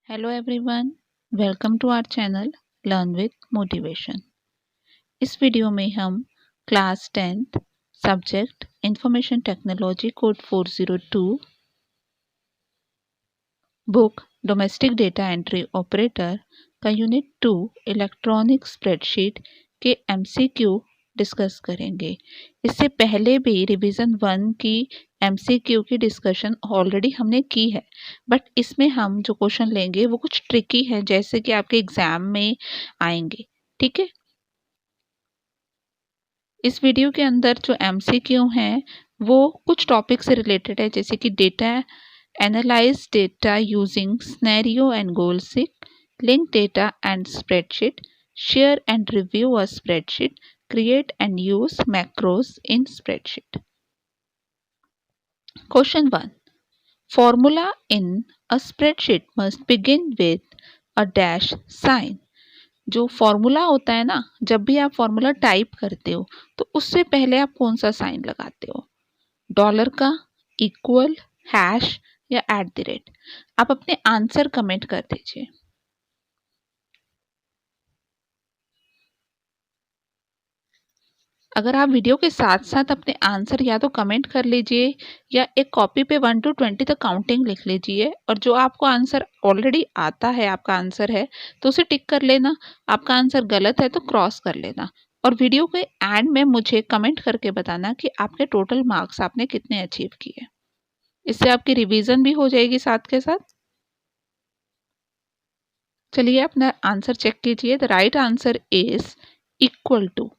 Hello everyone, welcome to our channel learn with motivation. इस video में हम class 10th subject information technology code 402 book domestic data entry operator का unit 2 electronic spreadsheet के MCQ discuss करेंगे। इससे पहले भी रिवीजन 1 की एमसीक्यू की डिस्कशन ऑलरेडी हमने की है, बट इसमें हम जो क्वेश्चन लेंगे वो कुछ ट्रिकी है, जैसे कि आपके एग्जाम में आएंगे। ठीक है, इस वीडियो के अंदर जो एमसीक्यू हैं वो कुछ टॉपिक से रिलेटेड है, जैसे कि data analyse data using scenario and goal seek, link data and spreadsheet, share and review a spreadsheet, create and use macros in spreadsheet. Question 1. Formula in a spreadsheet must begin with a dash sign. जो formula होता है ना, जब भी आप formula type करते हो तो उससे पहले आप कौन सा साइन लगाते हो? डॉलर का, इक्वल, हैश या एट द रेट? आप अपने आंसर कमेंट कर दीजिए। अगर आप वीडियो के साथ साथ अपने आंसर या तो कमेंट कर लीजिए या एक कॉपी पे 1 to 20 तक काउंटिंग लिख लीजिए, और जो आपको आंसर ऑलरेडी आता है, आपका आंसर है तो उसे टिक कर लेना, आपका आंसर गलत है तो क्रॉस कर लेना, और वीडियो के एंड में मुझे कमेंट करके बताना कि आपके टोटल मार्क्स आपने कितने अचीव किए। इससे आपकी रिवीजन भी हो जाएगी साथ के साथ। चलिए अपना आंसर चेक कीजिए। The right answer is equal to.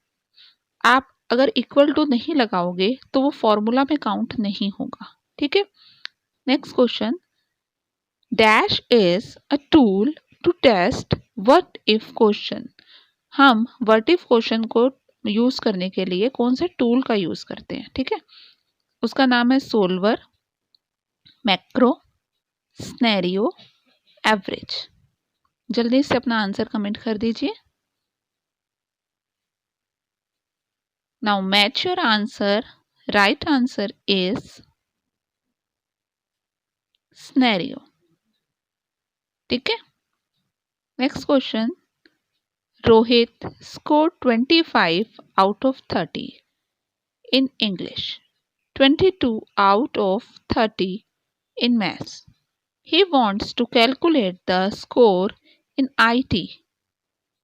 आप अगर इक्वल टू नहीं लगाओगे तो वो फॉर्मूला में काउंट नहीं होगा। ठीक है, next question. Dash is a tool to test what if question. हम व्हाट इफ क्वेश्चन को यूज करने के लिए कौन से टूल का यूज करते हैं? ठीक है, उसका नाम है सोल्वर, मैक्रो, स्नेरियो, एवरेज। जल्दी से अपना आंसर कमेंट कर दीजिए। Now match your answer. Right answer is scenario. ठीक है, next question. Rohit scored 25 out of 30 in English, 22 out of 30 in maths. He wants to calculate the score in IT.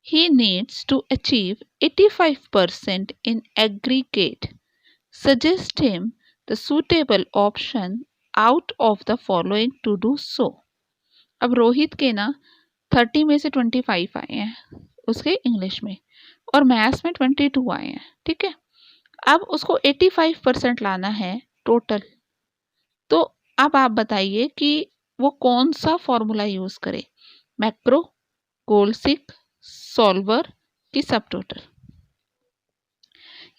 He needs to achieve 85% in aggregate. Suggest him the suitable option out of the following to do so. अब रोहित के ना 30 में से 25 आए हैं उसके English में, और मैथ्स में 22 आए हैं। ठीक है, अब उसको 85% लाना है टोटल। तो अब आप बताइए कि वो कौन सा फॉर्मूला यूज करे? मैक्रो, गोलसिक, सॉल्वर की सब टोटल?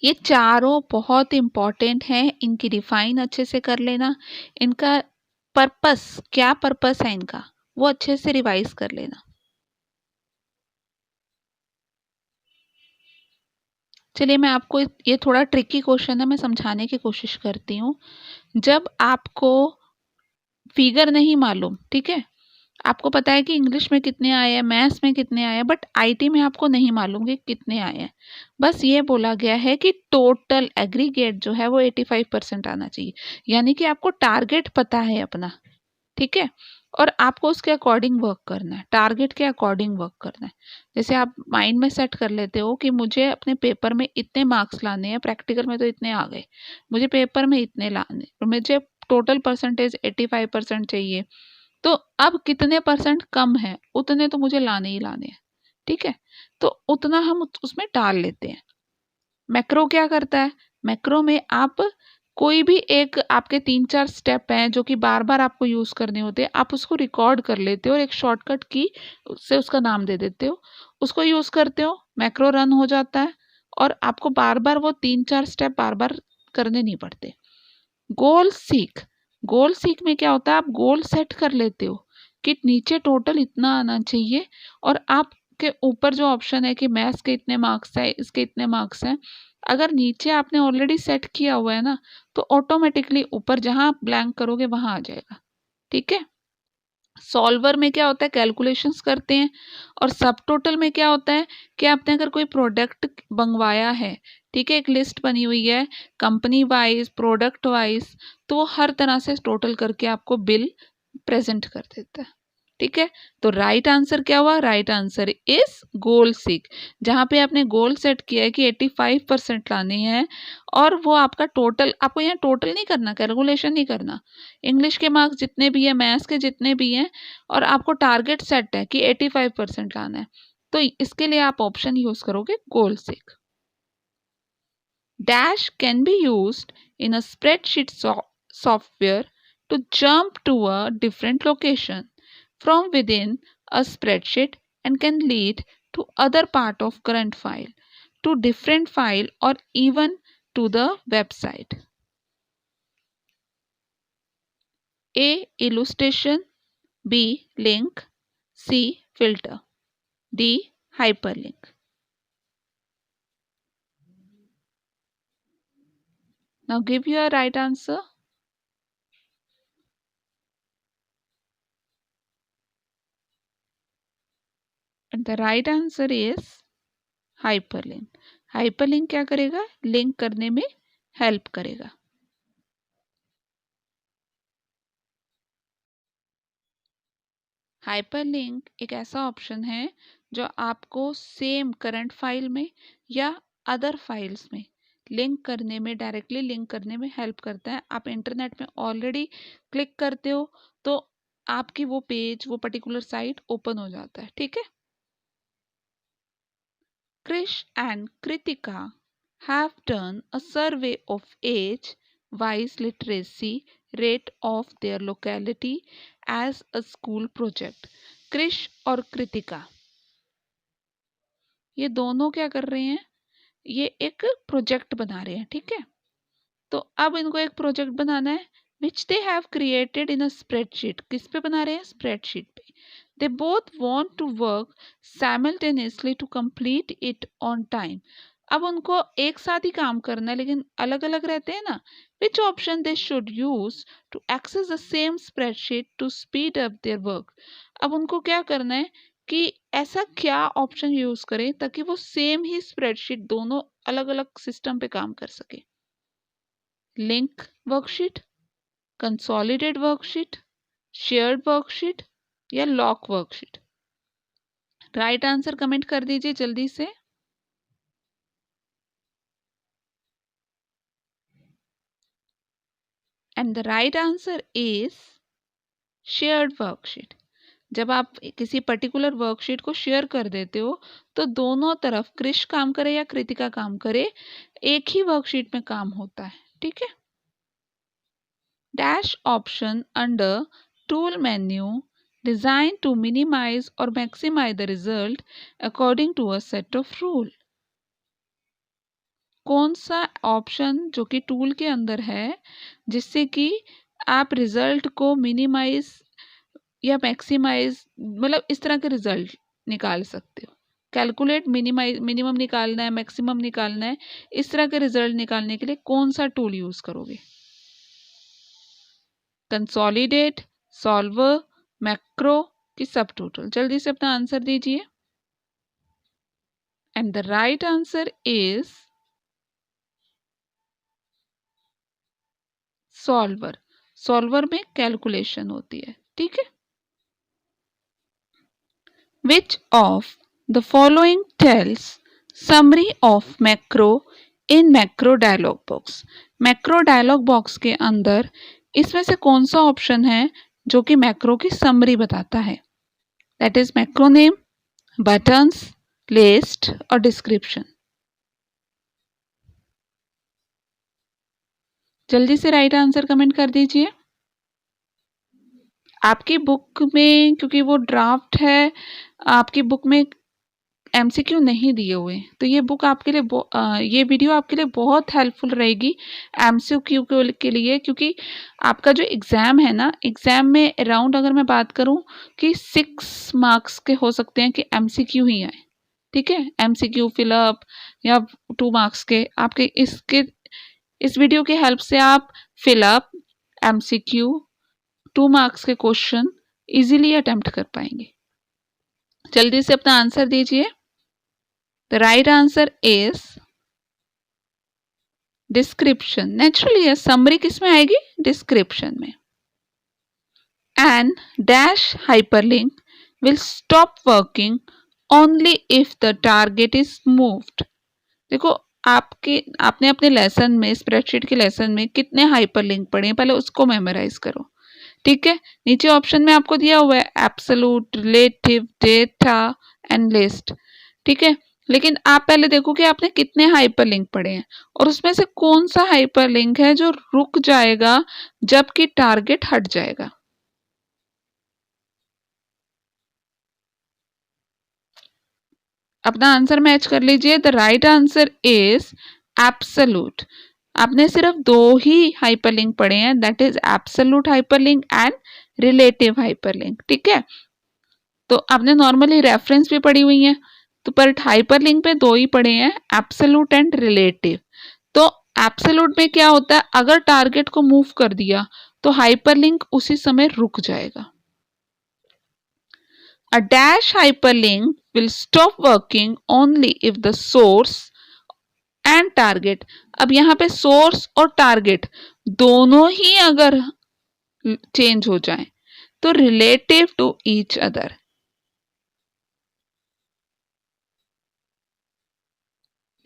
ये चारों बहुत इंपॉर्टेंट हैं, इनकी रिफाइन अच्छे से कर लेना। इनका पर्पस क्या, पर्पस है इनका, वो अच्छे से रिवाइज कर लेना। चलिए मैं आपको ये थोड़ा ट्रिकी क्वेश्चन है, मैं समझाने की कोशिश करती हूँ। जब आपको फिगर नहीं मालूम, ठीक है, आपको पता है कि इंग्लिश में कितने आए हैं, मैथ्स में कितने आए हैं, बट आईटी में आपको नहीं मालूम कि कितने आए हैं। बस ये बोला गया है कि टोटल एग्रीगेट जो है वो 85% आना चाहिए, यानी कि आपको टारगेट पता है अपना। ठीक है, और आपको उसके अकॉर्डिंग वर्क करना है, टारगेट के अकॉर्डिंग वर्क करना है। जैसे आप माइंड में सेट कर लेते हो कि मुझे अपने पेपर में इतने मार्क्स लाने हैं, प्रैक्टिकल में तो इतने आ गए, मुझे पेपर में इतने लाने, और मुझे टोटल परसेंटेज 85% चाहिए, तो अब कितने परसेंट कम है उतने तो मुझे लाने ही लाने हैं। ठीक है, तो उतना हम उसमें डाल लेते हैं। मैक्रो क्या करता है? मैक्रो में आप कोई भी एक, आपके 3-4 स्टेप हैं जो कि बार बार आपको यूज करने होते हैं, आप उसको रिकॉर्ड कर लेते हो और एक शॉर्टकट की से उसका नाम दे देते हो, उसको यूज करते हो, मैक्रो रन हो जाता है और आपको बार बार वो 3-4 स्टेप बार बार करने नहीं पड़ते। गोल सीख, गोल सीख में क्या होता है, आप गोल सेट कर लेते हो कि नीचे टोटल इतना आना चाहिए, और आपके ऊपर जो ऑप्शन है कि मैथ्स के इतने मार्क्स है, इसके इतने मार्क्स हैं, अगर नीचे आपने ऑलरेडी सेट किया हुआ है ना, तो ऑटोमेटिकली ऊपर जहां आप ब्लैंक करोगे वहां आ जाएगा। ठीक है, सॉल्वर में क्या होता है, कैलकुलेशंस करते हैं। और सब टोटल में क्या होता है कि आपने अगर कोई प्रोडक्ट मंगवाया है, ठीक है, एक लिस्ट बनी हुई है कंपनी वाइज, प्रोडक्ट वाइज, तो वो हर तरह से टोटल करके आपको बिल प्रेजेंट कर देता है। ठीक है, तो राइट आंसर क्या हुआ, right answer is goal seek. जहां पे आपने गोल सेट किया है कि 85% लाने हैं, और वो आपका टोटल, आपको यहाँ टोटल नहीं करना, कैलकुलेशन नहीं करना, इंग्लिश के मार्क्स जितने भी हैं, मैथ्स के जितने भी हैं, और आपको टारगेट सेट है कि 85% लाना है, तो इसके लिए आप ऑप्शन यूज करोगे गोल seek. Dash can be used in a spreadsheet software to jump to a different location from within a spreadsheet and can lead to other part of current file, to different file, or even to the website. A. Illustration. B. Link. C. Filter. D. Hyperlink. Now give your right answer. And the right answer is hyperlink. Hyperlink क्या करेगा, link करने में help करेगा। Hyperlink एक ऐसा option है जो आपको सेम करंट फाइल में या अदर फाइल्स में लिंक करने में, डायरेक्टली लिंक करने में हेल्प करता है। आप इंटरनेट में ऑलरेडी क्लिक करते हो तो आपकी वो पेज, वो पर्टिकुलर साइट ओपन हो जाता है। ठीक है। Krish and Kritika have done a survey of age-wise literacy rate of their locality as a school project. Krish और कृतिका ये दोनों क्या कर रहे हैं, ये एक प्रोजेक्ट बना रहे हैं। ठीक है, तो अब इनको एक प्रोजेक्ट बनाना है which they have created in a spreadsheet. किस पे बना रहे हैं, स्प्रेडशीट पे। They both want to work simultaneously to complete it on time. अब उनको एक साथ ही काम करना है लेकिन अलग अलग रहते हैं ना। Which option they should use to access the same spreadsheet to speed up their work. अब उनको क्या करना है कि ऐसा क्या ऑप्शन यूज करें ताकि वो सेम ही स्प्रेडशीट दोनों अलग अलग सिस्टम पे काम कर सके। Link worksheet, consolidate worksheet, shared worksheet या lock worksheet. Right answer comment कर दीजिए जल्दी से। And the right answer is shared worksheet. जब आप किसी पर्टिकुलर वर्कशीट को शेयर कर देते हो तो दोनों तरफ, कृष काम करे या कृतिका काम करे, एक ही वर्कशीट में काम होता है। ठीक है। Dash option under tool menu designed to minimize or maximize the result according to a set of rule। कौन सा ऑप्शन जो कि टूल के अंदर है जिससे कि आप रिजल्ट को मिनिमाइज या मैक्सिमाइज, मतलब इस तरह के रिजल्ट निकाल सकते हो। कैलकुलेट, मिनिमम निकालना है, मैक्सिमम निकालना है, इस तरह के रिजल्ट निकालने के लिए कौन सा टूल यूज करोगे। कंसोलिडेट, सॉल्वर, मैक्रो की सब टोटल। जल्दी से अपना आंसर दीजिए। And the right answer is solver. Solver में कैलकुलेशन होती है। ठीक है। Which of the following tells summary of macro in macro dialog box. Macro dialog box के अंदर इसमें से कौन सा ऑप्शन है जो कि मैक्रो की समरी बताता है। That is macro name, buttons, list और डिस्क्रिप्शन। जल्दी से राइट आंसर कमेंट कर दीजिए। आपकी बुक में, क्योंकि वो ड्राफ्ट है, आपकी बुक में एमसीक्यू नहीं दिए हुए, तो ये बुक आपके लिए ये वीडियो आपके लिए बहुत हेल्पफुल रहेगी एमसीक्यू के लिए। क्योंकि आपका जो एग्ज़ाम है ना, एग्ज़ाम में अराउंड अगर मैं बात करूं कि 6 मार्क्स के हो सकते हैं कि एमसीक्यू ही आए। ठीक है, एमसीक्यू फिलअप या 2 मार्क्स के आपके इस वीडियो की हेल्प से आप फिलअप, एमसीक्यू, 2 मार्क्स के क्वेश्चन इजीली अटेम्प्ट कर पाएंगे। जल्दी से अपना आंसर दीजिए। The right answer is description. Naturally है, समरी किस में आएगी? डिस्क्रिप्शन में। And dash hyperlink will stop working only if the target is moved. देखो आपने अपने लेसन में, स्प्रेडशीट के लेसन में कितने हाइपरलिंक पढ़े हैं, पहले उसको मेमोराइज करो। ठीक है, नीचे ऑप्शन में आपको दिया हुआ है absolute, relative, data and list. ठीक है, लेकिन आप पहले देखो कि आपने कितने हाइपरलिंक पढ़े हैं और उसमें से कौन सा हाइपरलिंक है जो रुक जाएगा जबकि टारगेट हट जाएगा। अपना आंसर मैच कर लीजिए। The right answer is absolute. आपने सिर्फ दो ही हाइपरलिंक पढ़े हैं, that is absolute hyperlink and relative hyperlink. ठीक है, तो आपने नॉर्मली रेफरेंस भी पढ़ी हुई है, तो पर हाइपरलिंक पे दो ही पढ़े हैं, एब्सोल्यूट एंड रिलेटिव। तो एब्सोल्यूट में क्या होता है, अगर टारगेट को मूव कर दिया तो हाइपरलिंक उसी समय रुक जाएगा। A dash hyperlink will stop working only if the source and target। अब यहाँ पे source और target दोनों ही अगर चेंज हो जाए तो relative to each other।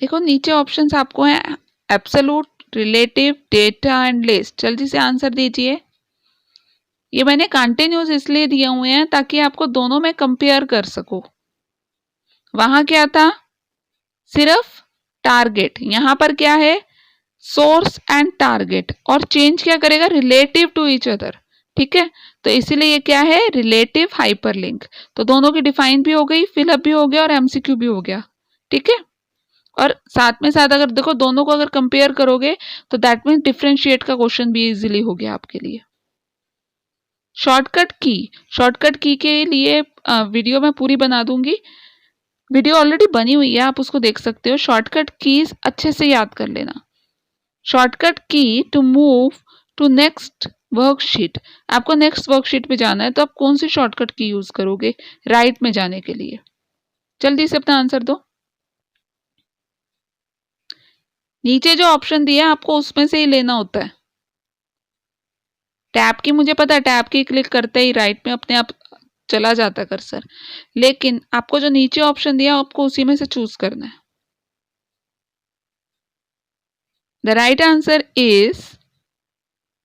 देखो नीचे ऑप्शंस आपको हैं absolute, relative, data and list. जल्दी से आंसर दीजिए। ये मैंने कंटिन्यूस इसलिए दिए हुए हैं ताकि आपको दोनों में कंपेयर कर सको। वहां क्या था, सिर्फ टारगेट, यहां पर क्या है, सोर्स एंड टारगेट, और चेंज क्या करेगा, रिलेटिव टू ईच अदर। ठीक है, तो इसीलिए ये क्या है, रिलेटिव हाइपरलिंक। तो दोनों की डिफाइन भी हो गई, फिलअप भी हो गया और एमसीक्यू भी हो गया। ठीक है, और साथ में साथ अगर देखो दोनों को अगर कंपेयर करोगे तो दैट मीन्स डिफरेंशिएट का क्वेश्चन भी इजीली हो गया आपके लिए। शॉर्टकट की के लिए वीडियो मैं पूरी बना दूंगी, वीडियो ऑलरेडी बनी हुई है, आप उसको देख सकते हो। शॉर्टकट कीज अच्छे से याद कर लेना। Shortcut key to move to next worksheet, आपको नेक्स्ट वर्कशीट पे जाना है तो आप कौन सी शॉर्टकट की यूज करोगे राइट में जाने के लिए? जल्दी से अपना आंसर दो। नीचे जो ऑप्शन दिया आपको उसमें से ही लेना होता है। टैब की मुझे पता है, टैब की क्लिक करते ही राइट में अपने आप चला जाता है कर्सर, लेकिन आपको जो नीचे ऑप्शन दिया आपको उसी में से चूज करना है। The right answer is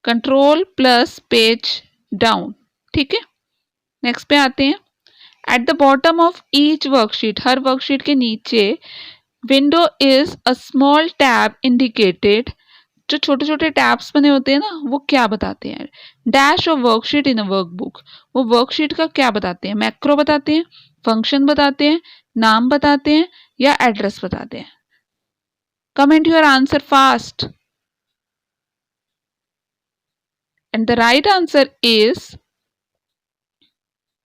control plus page down. ठीक है, नेक्स्ट पे आते हैं। At the bottom of each worksheet, her worksheet के नीचे window is a small tab indicated. जो छोटे छोटे टैब्स बने होते हैं ना, वो क्या बताते हैं? Dash of worksheet in a workbook, वो वर्कशीट का क्या बताते हैं? मैक्रो बताते हैं, फंक्शन बताते हैं, नाम बताते हैं या एड्रेस बताते हैं? Comment your answer fast. And the right answer is,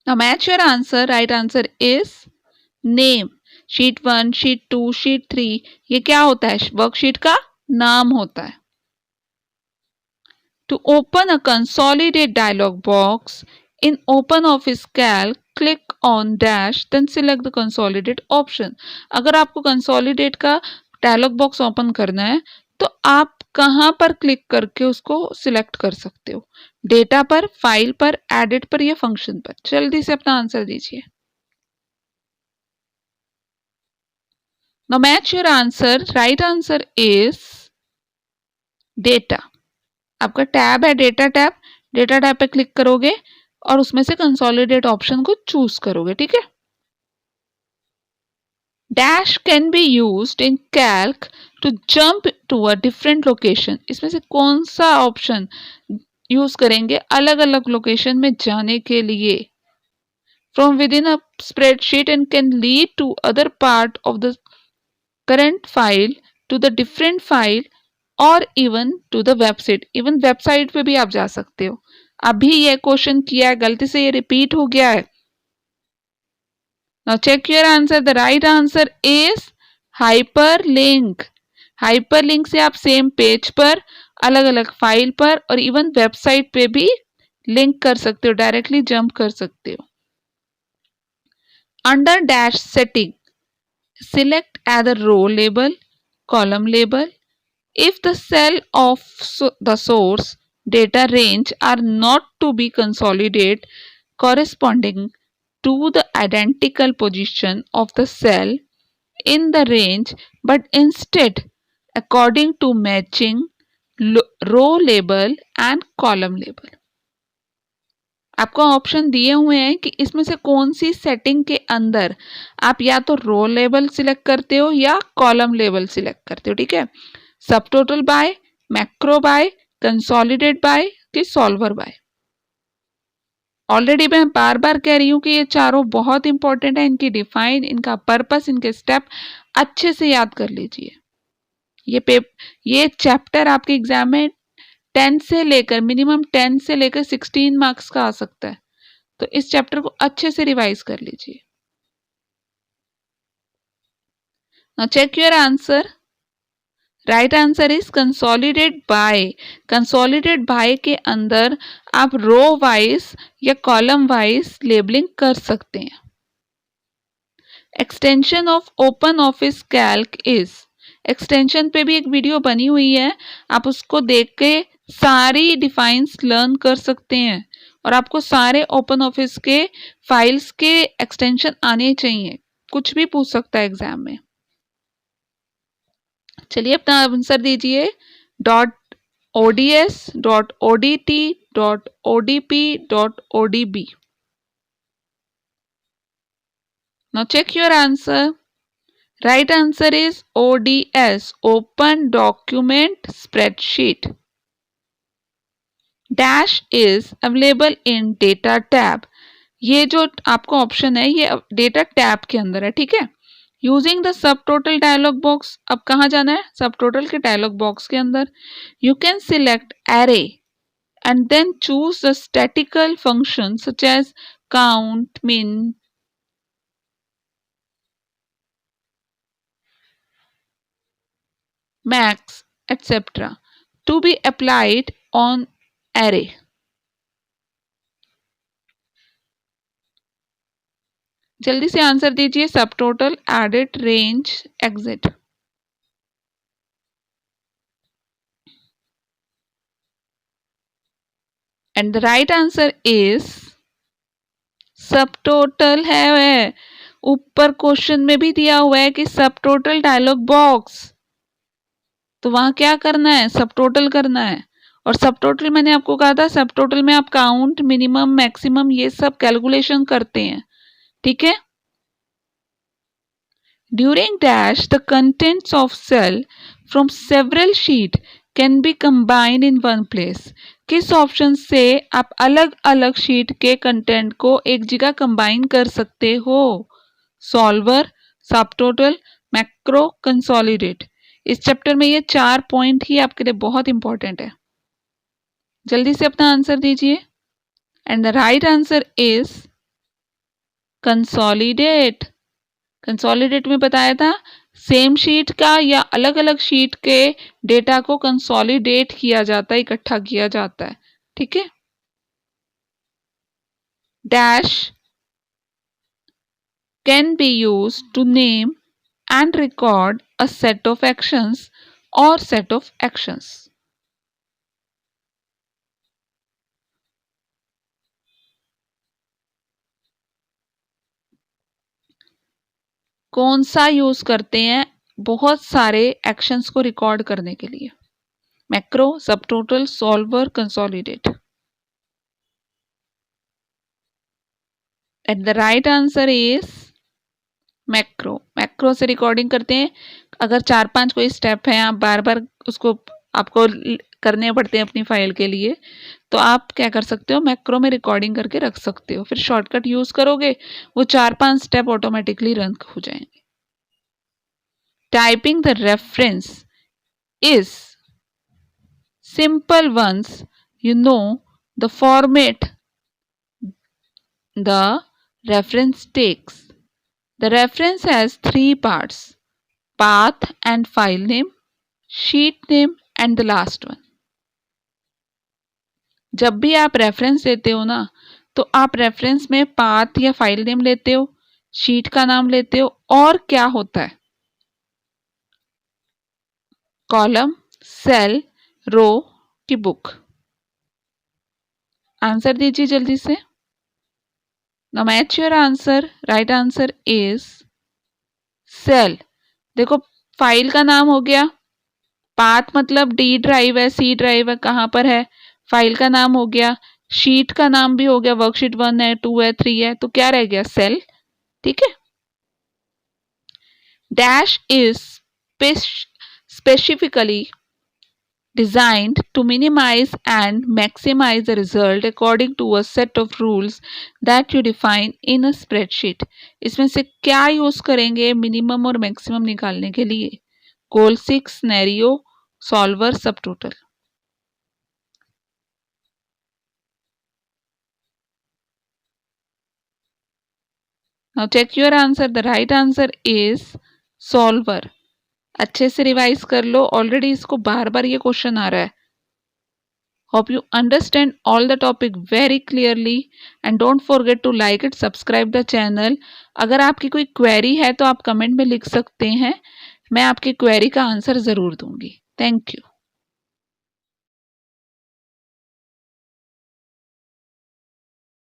now match your answer, right answer is name। Sheet 1, sheet 2, sheet 3, ये क्या होता है? वर्कशीट का नाम होता है। To open a consolidate dialog box in OpenOffice Calc, click on dash then select the consolidate option। अगर आपको consolidate का dialog box open करना है तो आप कहां पर क्लिक करके उसको सिलेक्ट कर सकते हो? डेटा पर, फाइल पर, एडिट पर या फंक्शन पर? जल्दी से अपना आंसर दीजिए। Now match your answer, right answer is data। आपका टैब है डेटा टैब, डेटा टैब पे क्लिक करोगे और उसमें से कंसोलिडेट ऑप्शन को चूज करोगे। ठीक है, dash can be used in Calc to jump to a different location. इसमें से कौन सा ऑप्शन यूज करेंगे अलग अलग लोकेशन में जाने के लिए? From within a spreadsheet and can lead to other part of the current file to the different file और even to the website. Even website पे भी आप जा सकते हो। अभी ये क्वेश्चन किया है, गलती से ये रिपीट हो गया है। Now check your answer. The right answer is hyperlink. Hyperlink से आप सेम पेज पर, अलग अलग फाइल पर और इवन वेबसाइट पे भी लिंक कर सकते हो, डायरेक्टली जंप कर सकते हो। Under dash setting select either row label, column label. If the cell of the source data range are not to be consolidated corresponding to the identical position of the cell in the range, but instead according to matching row label and column label. आपको option दिए हुए हैं कि इसमें से कौन सी setting के अंदर आप या तो रो लेवल सिलेक्ट करते हो या कॉलम लेवल सिलेक्ट करते हो, ठीक है। Subtotal by, macro by, consolidate by कि सॉल्वर बाय। ऑलरेडी मैं बार बार कह रही हूं कि ये चारों बहुत इंपॉर्टेंट है, इनकी डिफाइन, इनका पर्पस, इनके स्टेप अच्छे से याद कर लीजिए। ये चैप्टर आपके एग्जाम में 10 से लेकर मिनिमम 10 से लेकर 16 मार्क्स का आ सकता है, तो इस चैप्टर को अच्छे से रिवाइज कर लीजिए। Now check your answer. Right answer is consolidate by. Consolidate by के अंदर आप रो वाइज या कॉलम वाइज लेबलिंग कर सकते हैं। Extension of OpenOffice Calc is, extension पे भी एक वीडियो बनी हुई है, आप उसको देख के सारी डिफाइंस लर्न कर सकते हैं और आपको सारे ओपन ऑफिस के फाइल्स के एक्सटेंशन आने चाहिए, कुछ भी पूछ सकता है एग्जाम में। चलिए अपना आंसर दीजिए। .ods, .odt, .odp, .odb। Now check your answer. Right answer is ODS, Open Document Spreadsheet. Dash is available in Data tab. ये जो आपको ऑप्शन है ये डेटा टैब के अंदर है, ठीक है। Using the subtotal dialog box, अब कहाँ जाना है, सब टोटल के डायलॉग बॉक्स के अंदर। You can select array and then choose the statistical function such as count, min, max, etc. to be applied on array. जल्दी से आंसर दीजिए। सब total, edit, range, exit. And the right answer is सब total है। ऊपर question में भी दिया हुआ है कि सब टोटल डायलॉग बॉक्स, तो वहां क्या करना है, सब टोटल करना है। और सब टोटल मैंने आपको कहा था, सब टोटल में आप काउंट, मिनिमम, मैक्सिमम ये सब कैलकुलेशन करते हैं, ठीक है। During dash, the contents of cell from several sheet can be combined in one place. किस ऑप्शन से आप अलग अलग शीट के कंटेंट को एक जगह कंबाइन कर सकते हो? सॉल्वर, सब टोटल, मैक्रो, कंसोलिडेट। इस चैप्टर में ये 4 पॉइंट ही आपके लिए बहुत इंपॉर्टेंट है। जल्दी से अपना आंसर दीजिए। And the right answer is consolidate. Consolidate में बताया था सेम शीट का या अलग अलग शीट के डेटा को कंसोलिडेट किया जाता है, इकट्ठा किया जाता है, ठीक है। Dash can be use to name and record a set of actions और सेट ऑफ एक्शंस। कौन सा यूज करते हैं बहुत सारे एक्शंस को रिकॉर्ड करने के लिए? मैक्रो, सब total, solver, consolidate. And the right answer is macro. Macro से रिकॉर्डिंग करते हैं। अगर 4-5 कोई स्टेप है, आप बार बार उसको आपको करने पड़ते हैं अपनी फाइल के लिए, तो आप क्या कर सकते हो, मैक्रो में रिकॉर्डिंग करके रख सकते हो। फिर शॉर्टकट यूज करोगे, वो 4-5 स्टेप ऑटोमेटिकली रन हो जाएंगे। Typing the reference is simple once you know the format the reference takes. The reference has 3 parts: path and file name, sheet name, and the last one. जब भी आप reference देते हो ना, तो आप रेफरेंस में पाथ या फाइल नेम लेते हो, शीट का नाम लेते हो, और क्या होता है, कॉलम, सेल, रो की बुक। आंसर दीजिए जल्दी से। Now match your answer. Right answer is cell. देखो, फाइल का नाम हो गया, पाथ मतलब डी ड्राइव है, सी ड्राइव है, कहाँ पर है, फाइल का नाम हो गया, शीट का नाम भी हो गया, वर्कशीट 1 है, 2 है, 3 है, तो क्या रह गया, सेल। ठीक है। Dash is specifically designed to minimize and maximize the result according to a set of rules that you define in a spreadsheet। इसमें से क्या यूज करेंगे मिनिमम और मैक्सिमम निकालने के लिए, goal 6, scenario, solver, subtotal. Now check your answer. The right answer is solver. अच्छे से रिवाइज कर लो, ऑलरेडी इसको बार बार ये क्वेश्चन आ रहा है। Hope you understand all the topic very clearly and don't forget to like it, subscribe the channel। अगर आपकी कोई क्वेरी है तो आप कमेंट में लिख सकते हैं, मैं आपकी क्वेरी का आंसर ज़रूर दूंगी। Thank you.